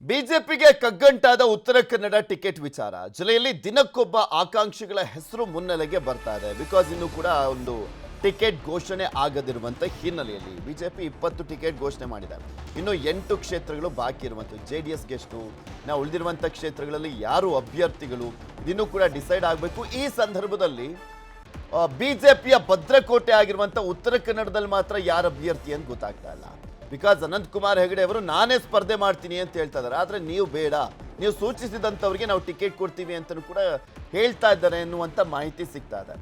ಬಿಜೆಪಿಗೆ ಕಗ್ಗಂಟಾದ ಉತ್ತರ ಕನ್ನಡ ಟಿಕೆಟ್ ವಿಚಾರ ಜಿಲ್ಲೆಯಲ್ಲಿ ದಿನಕ್ಕೊಬ್ಬ ಆಕಾಂಕ್ಷಿಗಳ ಹೆಸರು ಮುನ್ನೆಲೆಗೆ ಬರ್ತಾ ಇದೆ. ಬಿಕಾಸ್ ಇನ್ನು ಕೂಡ ಒಂದು ಟಿಕೆಟ್ ಘೋಷಣೆ ಆಗದಿರುವಂತ ಹಿನ್ನೆಲೆಯಲ್ಲಿ ಬಿಜೆಪಿ 20 ಟಿಕೆಟ್ ಘೋಷಣೆ ಮಾಡಿದೆ. ಇನ್ನು 8 ಕ್ಷೇತ್ರಗಳು ಬಾಕಿ ಇರುವಂಥದ್ದು. JDSಗೆ ಎಷ್ಟು, ನಾವು ಉಳಿದಿರುವಂಥ ಕ್ಷೇತ್ರಗಳಲ್ಲಿ ಯಾರು ಅಭ್ಯರ್ಥಿಗಳು ಇನ್ನೂ ಕೂಡ ಡಿಸೈಡ್ ಆಗಬೇಕು. ಈ ಸಂದರ್ಭದಲ್ಲಿ ಬಿಜೆಪಿಯ ಭದ್ರಕೋಟೆ ಆಗಿರುವಂಥ ಉತ್ತರ ಕನ್ನಡದಲ್ಲಿ ಮಾತ್ರ ಯಾರು ಅಭ್ಯರ್ಥಿ ಅಂತ ಗೊತ್ತಾಗ್ತಾ ಇಲ್ಲ. ಬಿಕಾಸ್ ಅನಂತಕುಮಾರ್ ಹೆಗಡೆ ಅವರು ನಾನೇ ಸ್ಪರ್ಧೆ ಮಾಡ್ತೀನಿ ಅಂತ ಹೇಳ್ತಾ ಇದ್ದಾರೆ. ಆದರೆ ನೀವು ಬೇಡ, ನೀವು ಸೂಚಿಸಿದಂಥವ್ರಿಗೆ ನಾವು ಟಿಕೆಟ್ ಕೊಡ್ತೀವಿ ಅಂತಲೂ ಕೂಡ ಹೇಳ್ತಾ ಇದ್ದಾರೆ ಎನ್ನುವಂಥ ಮಾಹಿತಿ ಸಿಗ್ತಾ ಇದೆ.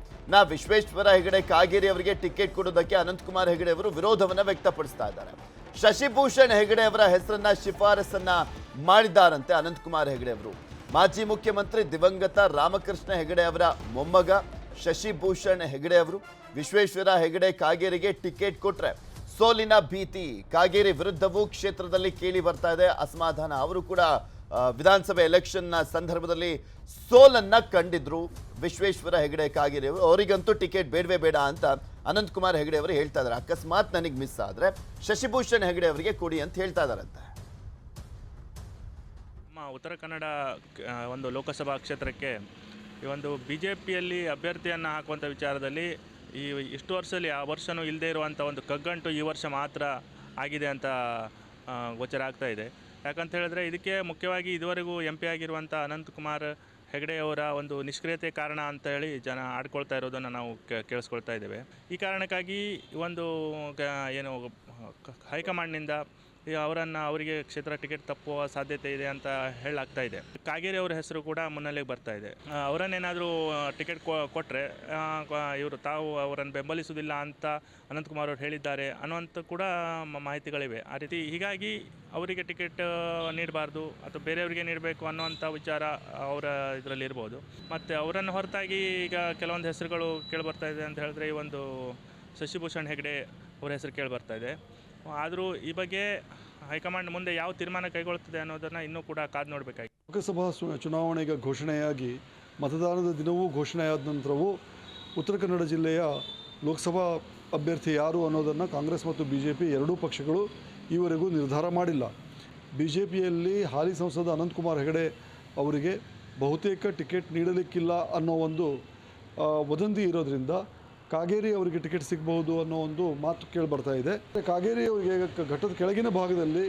ವಿಶ್ವೇಶ್ವರ ಹೆಗಡೆ ಕಾಗೇರಿ ಅವರಿಗೆ ಟಿಕೆಟ್ ಕೊಡೋದಕ್ಕೆ ಅನಂತಕುಮಾರ್ ಹೆಗಡೆ ಅವರು ವಿರೋಧವನ್ನ ವ್ಯಕ್ತಪಡಿಸ್ತಾ ಇದ್ದಾರೆ. ಶಶಿಭೂಷಣ್ ಹೆಗಡೆ ಅವರ ಹೆಸರನ್ನ ಶಿಫಾರಸನ್ನ ಮಾಡಿದ್ದಾರಂತೆ ಅನಂತಕುಮಾರ್ ಹೆಗಡೆ ಅವರು. ಮಾಜಿ ಮುಖ್ಯಮಂತ್ರಿ ದಿವಂಗತ ರಾಮಕೃಷ್ಣ ಹೆಗಡೆ ಅವರ ಮೊಮ್ಮಗ ಶಶಿಭೂಷಣ್ ಹೆಗಡೆ ಅವರು ವಿಶ್ವೇಶ್ವರ ಹೆಗಡೆ ಕಾಗೇರಿಗೆ ಟಿಕೆಟ್ ಕೊಟ್ರೆ ಸೋಲಿನ ಭೀತಿ ಕಾಗೇರಿ ವಿರುದ್ಧವೂ ಕ್ಷೇತ್ರದಲ್ಲಿ ಕೇಳಿ ಬರ್ತಾ ಇದೆ. ಅಸಮಾಧಾನ. ಅವರು ಕೂಡ ವಿಧಾನಸಭೆ ಎಲೆಕ್ಷನ್ ಸಂದರ್ಭದಲ್ಲಿ ಸೋಲನ್ನ ಕಂಡಿದ್ರು ವಿಶ್ವೇಶ್ವರ ಹೆಗಡೆ ಕಾಗೇರಿ ಅವರು. ಅವರಿಗಂತೂ ಟಿಕೆಟ್ ಬೇಡವೇ ಬೇಡ ಅಂತ ಅನಂತಕುಮಾರ್ ಹೆಗಡೆ ಅವರು ಹೇಳ್ತಾ ಇದ್ದಾರೆ. ಅಕಸ್ಮಾತ್ ನನಗೆ ಮಿಸ್ ಆದ್ರೆ ಶಶಿಭೂಷಣ್ ಹೆಗಡೆ ಅವರಿಗೆ ಕೊಡಿ ಅಂತ ಹೇಳ್ತಾ ಇದ್ದಾರಂತೆ. ಉತ್ತರ ಕನ್ನಡ ಒಂದು ಲೋಕಸಭಾ ಕ್ಷೇತ್ರಕ್ಕೆ ಈ ಒಂದು BJPಯಲ್ಲಿ ಅಭ್ಯರ್ಥಿಯನ್ನು ಹಾಕುವಂಥ ವಿಚಾರದಲ್ಲಿ ಇಷ್ಟು ವರ್ಷದಲ್ಲಿ ಆ ವರ್ಷವೂ ಇಲ್ಲದೆ ಇರುವಂಥ ಒಂದು ಕಗ್ಗಂಟು ಈ ವರ್ಷ ಮಾತ್ರ ಆಗಿದೆ ಅಂತ ಗೋಚರ ಆಗ್ತಾ ಇದೆ. ಯಾಕಂತ ಹೇಳಿದ್ರೆ ಇದಕ್ಕೆ ಮುಖ್ಯವಾಗಿ ಇದುವರೆಗೂ MP ಆಗಿರುವಂಥ ಅನಂತಕುಮಾರ್ ಹೆಗಡೆ ಅವರ ಒಂದು ನಿಷ್ಕ್ರಿಯತೆ ಕಾರಣ ಅಂತ ಹೇಳಿ ಜನ ಆಡ್ಕೊಳ್ತಾ ಇರೋದನ್ನು ನಾವು ಕೇಳಿಸ್ಕೊಳ್ತಾ ಇದ್ದೇವೆ. ಈ ಕಾರಣಕ್ಕಾಗಿ ಒಂದು ಏನು ಹೈಕಮಾಂಡ್ನಿಂದ ಅವರಿಗೆ ಕ್ಷೇತ್ರ ಟಿಕೆಟ್ ತಪ್ಪುವ ಸಾಧ್ಯತೆ ಇದೆ ಅಂತ ಹೇಳಲಾಗ್ತಾ ಇದೆ. ಕಾಗೇರಿ ಅವರ ಹೆಸರು ಕೂಡ ಮುನ್ನೆಲೆಗೆ ಬರ್ತಾ ಇದೆ. ಅವರನ್ನೇನಾದರೂ ಟಿಕೆಟ್ ಕೊಟ್ಟರೆ ತಾವು ಅವರನ್ನು ಬೆಂಬಲಿಸುವುದಿಲ್ಲ ಅಂತ ಅನಂತಕುಮಾರ್ ಅವರು ಹೇಳಿದ್ದಾರೆ ಅನ್ನುವಂಥ ಕೂಡ ಮಾಹಿತಿಗಳಿವೆ. ಆ ರೀತಿ ಹೀಗಾಗಿ ಅವರಿಗೆ ಟಿಕೆಟ್ ನೀಡಬಾರ್ದು ಅಥವಾ ಬೇರೆಯವರಿಗೆ ನೀಡಬೇಕು ಅನ್ನುವಂಥ ವಿಚಾರ ಅವರ ಇದರಲ್ಲಿ ಇರ್ಬೋದು. ಮತ್ತು ಅವರನ್ನು ಹೊರತಾಗಿ ಈಗ ಕೆಲವೊಂದು ಹೆಸರುಗಳು ಕೇಳಿಬರ್ತಾ ಇದೆ ಅಂತ ಹೇಳಿದ್ರೆ ಈ ಒಂದು ಶಶಿಭೂಷಣ್ ಹೆಗಡೆ ಅವರ ಹೆಸರು ಕೇಳಿಬರ್ತಾ ಇದೆ. ಆದರೂ ಈ ಬಗ್ಗೆ ಹೈಕಮಾಂಡ್ ಮುಂದೆ ಯಾವ ತೀರ್ಮಾನ ಕೈಗೊಳ್ಳುತ್ತದೆ ಅನ್ನೋದನ್ನು ಇನ್ನೂ ಕೂಡ ಕಾದು ನೋಡಬೇಕಾಗಿದೆ. ಲೋಕಸಭಾ ಚುನಾವಣೆಗೆ ಘೋಷಣೆಯಾಗಿ ಮತದಾನದ ದಿನವೂ ಘೋಷಣೆಯಾದ ನಂತರವೂ ಉತ್ತರ ಕನ್ನಡ ಜಿಲ್ಲೆಯ ಲೋಕಸಭಾ ಅಭ್ಯರ್ಥಿ ಯಾರು ಅನ್ನೋದನ್ನು ಕಾಂಗ್ರೆಸ್ ಮತ್ತು BJP ಎರಡೂ ಪಕ್ಷಗಳು ಈವರೆಗೂ ನಿರ್ಧಾರ ಮಾಡಿಲ್ಲ. BJPಯಲ್ಲಿ ಹಾಲಿ ಸಂಸದ ಅನಂತಕುಮಾರ್ ಹೆಗಡೆ ಅವರಿಗೆ ಬಹುತೇಕ ಟಿಕೆಟ್ ನೀಡಲಿಕ್ಕಿಲ್ಲ ಅನ್ನೋ ಒಂದು ವದಂತಿ ಇರೋದರಿಂದ ಕಾಗೇರಿ ಅವರಿಗೆ ಟಿಕೆಟ್ ಸಿಗಬಹುದು ಅನ್ನೋ ಒಂದು ಮಾತು ಕೇಳಿಬರ್ತಾ ಇದೆ. ಕಾಗೇರಿ ಅವರಿಗೆ ಘಟ್ಟದ ಕೆಳಗಿನ ಭಾಗದಲ್ಲಿ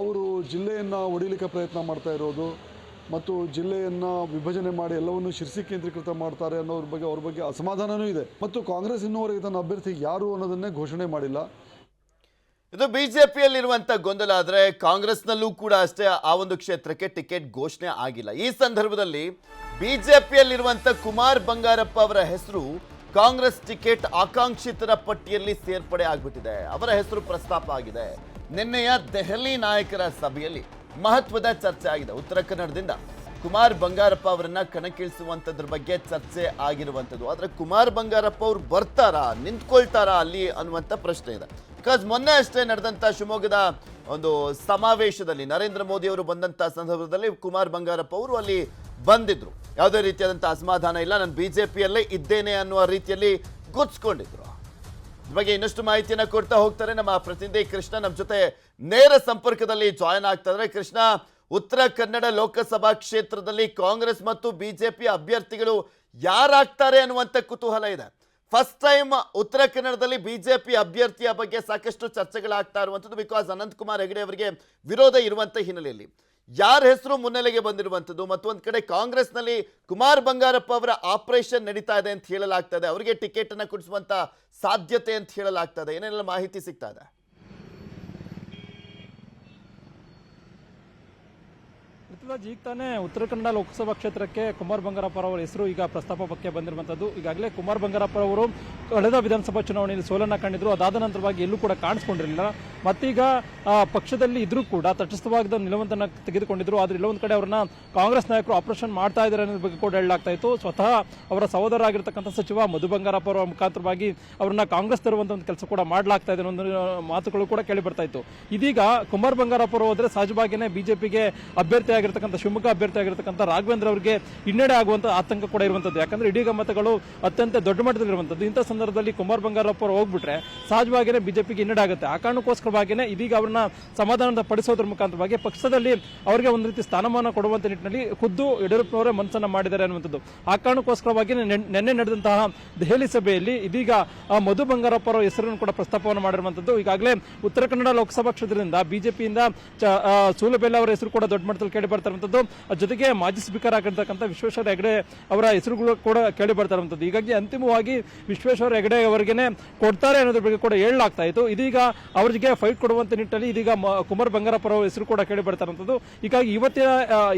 ಅವರು ಜಿಲ್ಲೆಯನ್ನು ಒಡಿಲಿಕ್ಕೆ ಪ್ರಯತ್ನ ಮಾಡ್ತಾ ಇರೋದು ಮತ್ತು ಜಿಲ್ಲೆಯನ್ನು ವಿಭಜನೆ ಮಾಡಿ ಎಲ್ಲವನ್ನು ಶಿರ್ಸಿ ಕೇಂದ್ರೀಕೃತ ಮಾಡ್ತಾರೆ ಅವ್ರ ಬಗ್ಗೆ ಅಸಮಾಧಾನವೂ ಇದೆ. ಮತ್ತು ಕಾಂಗ್ರೆಸ್ ಇನ್ನೂವರೆಗೆ ತನ್ನ ಅಭ್ಯರ್ಥಿ ಯಾರು ಅನ್ನೋದನ್ನೇ ಘೋಷಣೆ ಮಾಡಿಲ್ಲ. ಇದು ಬಿಜೆಪಿಯಲ್ಲಿರುವಂಥ ಗೊಂದಲ. ಆದರೆ ಕಾಂಗ್ರೆಸ್ನಲ್ಲೂ ಕೂಡ ಅಷ್ಟೇ ಆ ಒಂದು ಕ್ಷೇತ್ರಕ್ಕೆ ಟಿಕೆಟ್ ಘೋಷಣೆ ಆಗಿಲ್ಲ. ಈ ಸಂದರ್ಭದಲ್ಲಿ ಬಿಜೆಪಿಯಲ್ಲಿರುವಂಥ ಕುಮಾರ್ ಬಂಗಾರಪ್ಪ ಅವರ ಹೆಸರು ಕಾಂಗ್ರೆಸ್ ಟಿಕೆಟ್ ಆಕಾಂಕ್ಷಿತರ ಪಟ್ಟಿಯಲ್ಲಿ ಸೇರ್ಪಡೆ ಆಗಿಬಿಟ್ಟಿದೆ. ಅವರ ಹೆಸರು ಪ್ರಸ್ತಾಪ ಆಗಿದೆ. ನಿನ್ನೆಯ ದೆಹಲಿ ನಾಯಕರ ಸಭೆಯಲ್ಲಿ ಮಹತ್ವದ ಚರ್ಚೆ ಆಗಿದೆ. ಉತ್ತರ ಕನ್ನಡದಿಂದ ಕುಮಾರ್ ಬಂಗಾರಪ್ಪ ಅವರನ್ನ ಕಣಕ್ಕಿಳಿಸುವಂಥದ್ರ ಬಗ್ಗೆ ಚರ್ಚೆ ಆಗಿರುವಂಥದ್ದು. ಆದರೆ ಕುಮಾರ್ ಬಂಗಾರಪ್ಪ ಅವರು ಬರ್ತಾರಾ, ನಿಂತ್ಕೊಳ್ತಾರಾ ಅಲ್ಲಿ ಅನ್ನುವಂಥ ಪ್ರಶ್ನೆ ಇದೆ. ಬಿಕಾಸ್ ಮೊನ್ನೆ ಅಷ್ಟೇ ನಡೆದಂಥ ಶಿವಮೊಗ್ಗದ ಒಂದು ಸಮಾವೇಶದಲ್ಲಿ ನರೇಂದ್ರ ಮೋದಿ ಅವರು ಬಂದಂಥ ಸಂದರ್ಭದಲ್ಲಿ ಕುಮಾರ್ ಬಂಗಾರಪ್ಪ ಅವರು ಅಲ್ಲಿ ಬಂದಿದ್ರು. ಯಾವುದೇ ರೀತಿಯಾದಂಥ ಅಸಮಾಧಾನ ಇಲ್ಲ, ನಾನು BJPಯಲ್ಲೇ ಇದ್ದೇನೆ ಅನ್ನುವ ರೀತಿಯಲ್ಲಿ ಗುರ್ಸ್ಕೊಂಡಿದ್ರು. ಇದ್ರ ಬಗ್ಗೆ ಇನ್ನಷ್ಟು ಮಾಹಿತಿಯನ್ನು ಕೊಡ್ತಾ ಹೋಗ್ತಾರೆ ನಮ್ಮ ಪ್ರತಿನಿಧಿ ಕೃಷ್ಣ ನಮ್ಮ ಜೊತೆ ನೇರ ಸಂಪರ್ಕದಲ್ಲಿ ಜಾಯ್ನ್ ಆಗ್ತಾ ಇದ್ದಾರೆ. ಕೃಷ್ಣ, ಉತ್ತರ ಕನ್ನಡ ಲೋಕಸಭಾ ಕ್ಷೇತ್ರದಲ್ಲಿ ಕಾಂಗ್ರೆಸ್ ಮತ್ತು BJP ಅಭ್ಯರ್ಥಿಗಳು ಯಾರಾಗ್ತಾರೆ ಅನ್ನುವಂಥ ಕುತೂಹಲ ಇದೆ. ಫಸ್ಟ್ ಟೈಮ್ ಉತ್ತರ ಕನ್ನಡದಲ್ಲಿ BJP ಅಭ್ಯರ್ಥಿಯ ಬಗ್ಗೆ ಸಾಕಷ್ಟು ಚರ್ಚೆಗಳಾಗ್ತಾ ಇರುವಂಥದ್ದು. ಬಿಕಾಸ್ ಅನಂತಕುಮಾರ್ ಹೆಗಡೆ ಅವರಿಗೆ ವಿರೋಧ ಇರುವಂಥ ಹಿನ್ನೆಲೆಯಲ್ಲಿ ಯಾರ ಹೆಸರು ಮುನ್ನೆಲೆಗೆ ಬಂದಿರುವಂಥದ್ದು. ಮತ್ತೊಂದು ಕಡೆ ಕಾಂಗ್ರೆಸ್ನಲ್ಲಿ ಕುಮಾರ್ ಬಂಗಾರಪ್ಪ ಅವರ ಆಪರೇಷನ್ ನಡೀತಾ ಇದೆ ಅಂತ ಹೇಳಲಾಗ್ತಾ ಇದೆ. ಅವರಿಗೆ ಟಿಕೆಟ್ ಅನ್ನು ಕೊಡಿಸುವಂತ ಸಾಧ್ಯತೆ ಅಂತ ಹೇಳಲಾಗ್ತಾ ಇದೆ. ಏನೆಲ್ಲ ಮಾಹಿತಿ ಸಿಗ್ತಾ ಇದೆ? ಈಗ ತಾನೇ ಉತ್ತರ ಕನ್ನಡ ಲೋಕಸಭಾ ಕ್ಷೇತ್ರಕ್ಕೆ ಕುಮಾರ್ ಬಂಗಾರಪ್ಪ ಅವರ ಹೆಸರು ಈಗ ಪ್ರಸ್ತಾಪಕ್ಕೆ ಬಂದಿರುವಂತದ್ದು. ಈಗಾಗಲೇ ಕುಮಾರ್ ಬಂಗಾರಪ್ಪ ಅವರು ಕಳೆದ ವಿಧಾನಸಭಾ ಚುನಾವಣೆಯಲ್ಲಿ ಸೋಲನ್ನ ಕಂಡಿದ್ರು. ಅದಾದ ನಂತರವಾಗಿ ಎಲ್ಲೂ ಕೂಡ ಕಾಣಿಸ್ಕೊಂಡಿರಲಿಲ್ಲ. ಮತ್ತೀಗ ಪಕ್ಷದಲ್ಲಿ ಇದ್ರೂ ಕೂಡ ತಟಸ್ಥವಾದ ನಿಲುವನ್ನು ತೆಗೆದುಕೊಂಡಿದ್ರು. ಆದ್ರೆ ಇಲ್ಲೊಂದು ಕಡೆ ಅವರನ್ನ ಕಾಂಗ್ರೆಸ್ ನಾಯಕರು ಆಪರೇಷನ್ ಮಾಡ್ತಾ ಇದ್ದಾರೆ ಅನ್ನೋದ್ರ ಬಗ್ಗೆ ಕೂಡ ಹೇಳಲಾಗ್ತಾ ಇತ್ತು. ಸ್ವತಃ ಅವರ ಸಹೋದರ ಆಗಿರ್ತಕ್ಕಂಥ ಸಚಿವ ಮಧು ಬಂಗಾರಪ್ಪ ಅವರ ಮುಖಾಂತರವಾಗಿ ಅವರನ್ನ ಕಾಂಗ್ರೆಸ್ ತರುವಂತ ಒಂದು ಕೆಲಸ ಕೂಡ ಮಾಡಲಾಗ್ತಾ ಇದೆ ಅನ್ನೋ ಮಾತುಗಳು ಕೂಡ ಕೇಳಿ ಬರ್ತಾ ಇತ್ತು. ಇದೀಗ ಕುಮಾರ್ ಬಂಗಾರಪ್ಪ ಅವರು ಹೋದ್ರೆ ಸಹಜವಾಗಿಯೇ BJPಗೆ ಅಭ್ಯರ್ಥಿ ಆಗಿರ್ತಕ್ಕಂಥ ಶಿವಮೊಗ್ಗ ಅಭ್ಯರ್ಥಿ ಆಗಿರ್ತಕ್ಕಂಥ ರಾಘವೇಂದ್ರ ಅವರಿಗೆ ಹಿನ್ನಡೆ ಆಗುವಂತ ಆತಂಕ ಕೂಡ ಇರುವಂತದ್ದು. ಯಾಕಂದ್ರೆ ಇದೀಗ ಮತಗಳು ಅತ್ಯಂತ ದೊಡ್ಡ ಮಟ್ಟದಲ್ಲಿರುವಂತದ್ದು. ಇಂಥ ಸಂದರ್ಭದಲ್ಲಿ ಕುಮಾರ್ ಬಂಗಾರಪ್ಪ ಅವರು ಹೋಗ್ಬಿಟ್ರೆ ಸಹಜವಾಗಿಯೇ BJPಗೆ ಹಿನ್ನಡೆ ಆಗುತ್ತೆ. ಆ ಕಾರಣಕ್ಕೋಸ್ಕರ ಕಾರಣಕ್ಕೋಸ್ಕರವಾಗಿಯೇ ಇದೀಗ ಅವ್ರನ್ನ ಸಮಾಧಾನದ ಪಡಿಸೋದ್ರ ಮುಖಾಂತರವಾಗಿ ಪಕ್ಷದಲ್ಲಿ ಅವರಿಗೆ ಒಂದು ರೀತಿ ಸ್ಥಾನಮಾನ ಕೊಡುವಂತ ನಿಟ್ಟಿನಲ್ಲಿ ಖುದ್ದು ಯಡಿಯೂರಪ್ಪನವರೇ ಮನಸ್ಸನ್ನ ಮಾಡಿದ್ದಾರೆ ಅನ್ನುವಂಥದ್ದು. ಆ ಕಾರಣಕ್ಕೋಸ್ಕರವಾಗಿ ನಿನ್ನೆ ನಡೆದಂತಹ ದೆಹಲಿ ಸಭೆಯಲ್ಲಿ ಇದೀಗ ಮಧು ಬಂಗಾರಪ್ಪ ಅವರ ಹೆಸರನ್ನು ಕೂಡ ಪ್ರಸ್ತಾಪವನ್ನು ಮಾಡಿರುವಂತದ್ದು. ಈಗಾಗಲೇ ಉತ್ತರ ಕನ್ನಡ ಲೋಕಸಭಾ ಕ್ಷೇತ್ರದಿಂದ ಬಿಜೆಪಿಯಿಂದ ಸೂಲಬೆಲ್ಲ ಅವರ ಹೆಸರು ಕೂಡ ದೊಡ್ಡ ಮಟ್ಟದಲ್ಲಿ ಕೇಳಿ ಬರ್ತಾ ಇರುವಂತದ್ದು. ಜೊತೆಗೆ ಮಾಜಿ ಸ್ಪೀಕರ್ ಆಗಿರ್ತಕ್ಕಂಥ ವಿಶ್ವೇಶ್ವರ ಹೆಗಡೆ ಅವರ ಹೆಸರುಗಳು ಕೂಡ ಕೇಳಿ ಬರ್ತಾ ಇರುವಂತದ್ದು. ಹೀಗಾಗಿ ಅಂತಿಮವಾಗಿ ವಿಶ್ವೇಶ್ವರ ಹೆಗಡೆ ಅವರಿಗೆ ಕೊಡ್ತಾರೆ ಅನ್ನೋದ್ರ ಬಗ್ಗೆ ಕೂಡ ಹೇಳಲಾಗ್ತಾ ಇತ್ತು. ಇದೀಗ ಅವರಿಗೆ ಫೈಟ್ ಕೊಡುವಂತ ನಿಟ್ಟಿನಲ್ಲಿ ಇದೀಗ ಕುಮಾರ್ ಬಂಗಾರಪ್ಪ ಅವರ ಹೆಸರು ಕೂಡ ಕೇಳಿ ಬರ್ತಾ ಇರುವಂತದ್ದು. ಹೀಗಾಗಿ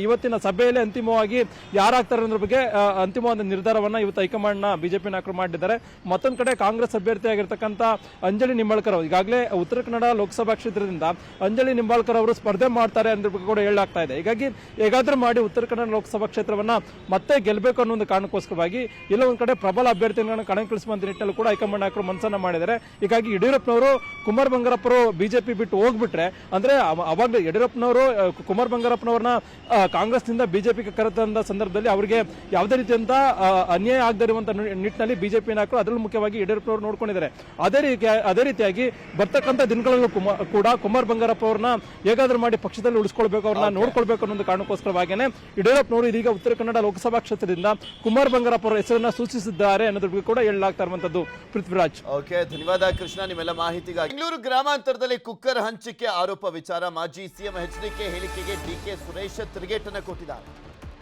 ಇವತ್ತಿನ ಸಭೆಯಲ್ಲಿ ಅಂತಿಮವಾಗಿ ಯಾರಾಗ್ತಾರೆ ಅನ್ನೋದ್ರ ಬಗ್ಗೆ ಅಂತಿಮವಾದ ನಿರ್ಧಾರವನ್ನ ಇವತ್ತು ಹೈಕಮಾಂಡ್ ನ ಬಿಜೆಪಿ ನಾಯಕರು ಮಾಡಿದ್ದಾರೆ. ಮತ್ತೊಂದು ಕಡೆ ಕಾಂಗ್ರೆಸ್ ಅಭ್ಯರ್ಥಿ ಆಗಿರ್ತಕ್ಕಂಥ ಅಂಜಲಿ ನಿಂಬಾಳ್ಕರ್ ಅವರು ಈಗಾಗಲೇ ಉತ್ತರ ಕನ್ನಡ ಲೋಕಸಭಾ ಕ್ಷೇತ್ರದಿಂದ ಅಂಜಲಿ ನಿಂಬಾಳ್ಕರ್ ಅವರು ಸ್ಪರ್ಧೆ ಮಾಡ್ತಾರೆ ಅನ್ನೋದ್ರ ಬಗ್ಗೆ ಕೂಡ ಹೇಳಲಾಗ್ತಾ ಇದೆ. ಹೀಗಾಗಿ ಹೇಗಾದ್ರೂ ಮಾಡಿ ಉತ್ತರ ಕನ್ನಡ ಲೋಕಸಭಾ ಕ್ಷೇತ್ರವನ್ನ ಮತ್ತೆ ಗೆಲ್ಲಬೇಕು ಅನ್ನೋ ಒಂದು ಕಾರಣಕ್ಕೋಸ್ಕರವಾಗಿ ಎಲ್ಲ ಒಂದ್ ಕಡೆ ಪ್ರಬಲ ಅಭ್ಯರ್ಥಿಗಳನ್ನು ಕಣಕ್ಕಿಳಿಸುವಂತ ನಿಟ್ಟಿನಲ್ಲಿ ಕೂಡ ಹೈಕಮಾಂಡ್ ನಾಯಕರು ಮನಸ್ಸನ್ನ ಮಾಡಿದ್ದಾರೆ. ಹೀಗಾಗಿ ಯಡಿಯೂರಪ್ಪನವರು ಕುಮಾರ್ ಬಂಗಾರಪ್ಪರು ಬಿಜೆಪಿ ಬಿಟ್ಟು ಹೋಗ್ಬಿಟ್ರೆ ಅಂದ್ರೆ ಅವಾಗ ಯಡಿಯೂರಪ್ಪನವರು ಕುಮಾರ್ ಬಂಗಾರಪ್ಪನವ್ರನ್ನ ಕಾಂಗ್ರೆಸ್ನಿಂದ ಬಿಜೆಪಿಗೆ ಕರೆತಂದ ಸಂದರ್ಭದಲ್ಲಿ ಅವರಿಗೆ ಯಾವುದೇ ರೀತಿಯಂತ ಅನ್ಯಾಯ ಆಗದೇ ಇರುವಂತ ನಿಟ್ಟಿನಲ್ಲಿ ಬಿಜೆಪಿ ನಾಯಕರು ಅದರಲ್ಲೂ ಮುಖ್ಯವಾಗಿ ಯಡಿಯೂರಪ್ಪನವರು ನೋಡ್ಕೊಂಡಿದ್ದಾರೆ. ಅದೇ ರೀತಿಯಾಗಿ ಬರ್ತಕ್ಕಂಥ ದಿನಗಳಲ್ಲೂ ಕೂಡ ಕುಮಾರ್ ಬಂಗಾರಪ್ಪ ಅವ್ರನ್ನ ಹೇಗಾದ್ರೂ ಮಾಡಿ ಪಕ್ಷದಲ್ಲಿ ಉಳಿಸ್ಕೊಳ್ಬೇಕು, ಅವ್ರನ್ನ ನೋಡ್ಕೊಳ್ಬೇಕು ಅನ್ನೋ ಒಂದು ಕಾರಣಕ್ಕೋಸ್ಕರವಾಗಿಯೇ ಯಡಿಯೂರಪ್ಪನವರು ಇದೀಗ ಉತ್ತರ ಕನ್ನಡ ಲೋಕಸಭಾ ಕ್ಷೇತ್ರದಿಂದ ಕುಮಾರ್ ಬಂಗಾರಪ್ಪ ಅವರ ಹೆಸರನ್ನ ಸೂಚಿಸಿದ್ದಾರೆ ಅನ್ನೋದ್ರ ಬಗ್ಗೆ ಕೂಡ ಹೇಳಲಾಗ್ತಾ ಇರುವಂತದ್ದು. ಪೃಥ್ವಿರಾಜ್. ಓಕೆ, ಧನ್ಯವಾದ ಕೃಷ್ಣ ನಿಮ್ಮೆಲ್ಲ ಮಾಹಿತಿಗಾಗಿ. ಬೆಂಗಳೂರು ಗ್ರಾಮಾಂತರದಲ್ಲಿ ಕುಕ್ಕರ್ ಹಂಚಿಕೆ ಆರೋಪ ವಿಚಾರ ಮಾಜಿ ಸಿಎಂ ಎಚ್ಡಿಕೆ ಹೇಳಿಕೆಗೆ ಡಿಕೆ ಸುರೇಶ್ ತಿರುಗೇಟನ್ನು ಕೊಟ್ಟಿದ್ದಾರೆ.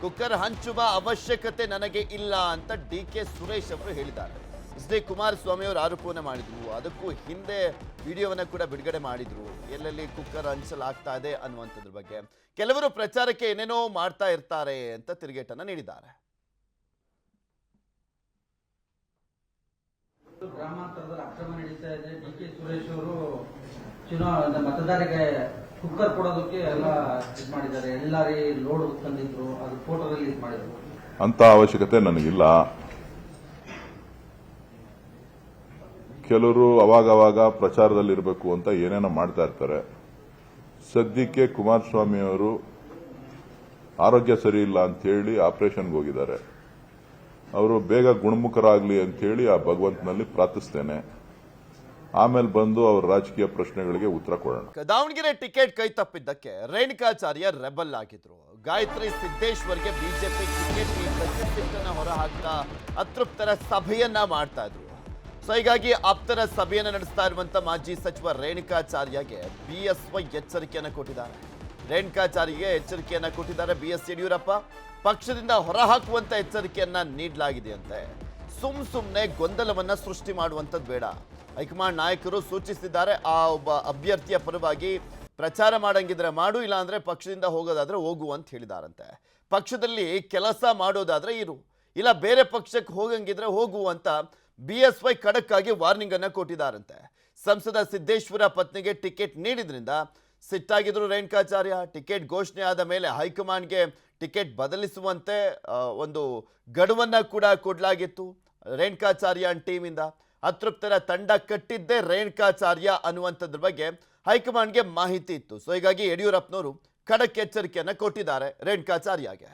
ಕುಕ್ಕರ್ ಹಂಚುವ ಅವಶ್ಯಕತೆ ನನಗೆ ಇಲ್ಲ ಅಂತ ಡಿಕೆ ಸುರೇಶ್ ಅವರು ಹೇಳಿದ್ದಾರೆ. ಎಚ್.ಡಿ. ಕುಮಾರಸ್ವಾಮಿ ಅವರು ಆರೋಪವನ್ನು ಮಾಡಿದ್ರು. ಅದಕ್ಕೂ ಹಿಂದೆ ವಿಡಿಯೋವನ್ನ ಕೂಡ ಬಿಡುಗಡೆ ಮಾಡಿದ್ರು, ಎಲ್ಲೆಲ್ಲಿ ಕುಕ್ಕರ್ ಹಂಚಲಾಗ್ತಾ ಇದೆ ಅನ್ನುವಂಥದ್ರ ಬಗ್ಗೆ. ಕೆಲವರು ಪ್ರಚಾರಕ್ಕೆ ಏನೇನೋ ಮಾಡ್ತಾ ಇರ್ತಾರೆ ಅಂತ ತಿರುಗೇಟನ್ನು ನೀಡಿದ್ದಾರೆ. ಗ್ರಾಮಾಂತರದಲ್ಲಿ ಅಕ್ರಮ ನಡೀತಾ ಇದೆ. ಡಿಕೆ ಸುರೇಶ್ ಅವರು ಚುನಾವಣೆ ಮತದಾರರಿಗೆ ಕುಕ್ಕರ್ ಕೊಡೋದಕ್ಕೆ ಎಲ್ಲ ಇದು ಮಾಡಿದ್ದಾರೆ. ಎಲ್ಲಾರಿ ಲೋಡ್ ತಂದಿದ್ರು, ಅದು ಫೋಟೋ ರಿಲೀಸ್ ಮಾಡಿದ್ರು. ಅಂತ ಅವಶ್ಯಕತೆ ನನಗಿಲ್ಲ. ಕೆಲವರು ಅವಾಗವಾಗ ಪ್ರಚಾರದಲ್ಲಿರಬೇಕು ಅಂತ ಏನೇನೋ ಮಾಡ್ತಾ ಇರ್ತಾರೆ. ಸದ್ಯಕ್ಕೆ ಕುಮಾರಸ್ವಾಮಿ ಅವರು ಆರೋಗ್ಯ ಸರಿ ಇಲ್ಲ ಅಂತ ಹೇಳಿ ಆಪರೇಷನ್ಗೆ ಹೋಗಿದ್ದಾರೆ. ಅವರು ಬೇಗ ಗುಣಮುಖರಾಗಲಿ ಅಂತ ಹೇಳಿ ಆ ಭಗವಂತನಲ್ಲಿ ಪ್ರಾರ್ಥಿಸ್ತೇನೆ. ಆಮೇಲೆ ಬಂದು ಅವರ ರಾಜಕೀಯ ಪ್ರಶ್ನೆಗಳಿಗೆ ಉತ್ತರ ಕೊಡೋಣ. ದಾವಣಗೆರೆ ಟಿಕೆಟ್ ಕೈ ತಪ್ಪಿದ್ದಕ್ಕೆ ರೇಣುಕಾಚಾರ್ಯ ರೆಬಲ್ ಆಗಿದ್ರು. ಗಾಯತ್ರಿ ಸಿದ್ದೇಶ್ವರ್ಗೆ ಬಿಜೆಪಿ ಟಿಕೆಟ್ ನೀಡಿದ್ದಕ್ಕೆ ಸಿಟ್ಟನ್ನ ಹೊರಹಾಕ್ತಾ ಅತೃಪ್ತರ ಸಭೆಯನ್ನ ಮಾಡ್ತಾ ಇದ್ರು. ಸೊ ಹೀಗಾಗಿ ಆಪ್ತರ ಸಭೆಯನ್ನು ನಡೆಸ್ತಾ ಇರುವಂತ ಮಾಜಿ ಸಚಿವ ರೇಣುಕಾಚಾರ್ಯಗೆ ಬಿಎಸ್ವೈ ಎಚ್ಚರಿಕೆಯನ್ನು ಕೊಟ್ಟಿದ್ದಾರೆ. ರೇಣುಕಾಚಾರ್ಯಗೆ ಎಚ್ಚರಿಕೆಯನ್ನ ಕೊಟ್ಟಿದ್ದಾರೆ ಬಿಎಸ್ ಯಡಿಯೂರಪ್ಪ. ಪಕ್ಷದಿಂದ ಹೊರಹಾಕುವಂತ ಎಚ್ಚರಿಕೆಯನ್ನ ನೀಡಲಾಗಿದೆಯಂತೆ. ಸುಮ್ಮನೆ ಗೊಂದಲವನ್ನ ಸೃಷ್ಟಿ ಮಾಡುವಂಥದ್ದು ಬೇಡ. ಹೈಕಮಾಂಡ್ ನಾಯಕರು ಸೂಚಿಸಿದ್ದಾರೆ, ಆ ಒಬ್ಬ ಅಭ್ಯರ್ಥಿಯ ಪರವಾಗಿ ಪ್ರಚಾರ ಮಾಡಂಗಿದ್ರೆ ಮಾಡು, ಇಲ್ಲ ಅಂದ್ರೆ ಪಕ್ಷದಿಂದ ಹೋಗೋದಾದ್ರೆ ಹೋಗು ಅಂತ ಹೇಳಿದಾರಂತೆ. ಪಕ್ಷದಲ್ಲಿ ಕೆಲಸ ಮಾಡೋದಾದ್ರೆ ಇರು, ಇಲ್ಲ ಬೇರೆ ಪಕ್ಷಕ್ಕೆ ಹೋಗಂಗಿದ್ರೆ ಹೋಗು ಅಂತ ಬಿಎಸ್ವೈ ಖಡಕ್ ಆಗಿ ವಾರ್ನಿಂಗ್ ಅನ್ನ ಕೊಟ್ಟಿದ್ದಾರಂತೆ. ಸಂಸದ ಸಿದ್ದೇಶ್ವರ ಪತ್ನಿಗೆ ಟಿಕೆಟ್ ನೀಡಿದ್ರಿಂದ ಸಿಟ್ಟಾಗಿದ್ರು ರೇಣುಕಾಚಾರ್ಯ. ಟಿಕೆಟ್ ಘೋಷಣೆ ಆದ ಮೇಲೆ ಹೈಕಮಾಂಡ್ಗೆ ಟಿಕೆಟ್ ಬದಲಿಸುವಂತೆ ಒಂದು ಗಡುವನ್ನ ಕೂಡ ಕೊಡಲಾಗಿತ್ತು ರೇಣುಕಾಚಾರ್ಯ ಟೀಮಿಂದ. ಅತೃಪ್ತರ ತಂಡ ಕಟ್ಟಿದ್ದೇ ರೇಣುಕಾಚಾರ್ಯ ಅನ್ನುವಂಥದ್ರ ಬಗ್ಗೆ ಹೈಕಮಾಂಡ್ಗೆ ಮಾಹಿತಿ ಇತ್ತು. ಸೊ ಹೀಗಾಗಿ ಯಡಿಯೂರಪ್ಪನವರು ಖಡಕ್ ಎಚ್ಚರಿಕೆಯನ್ನು ಕೊಟ್ಟಿದ್ದಾರೆ ರೇಣುಕಾಚಾರ್ಯಗೆ.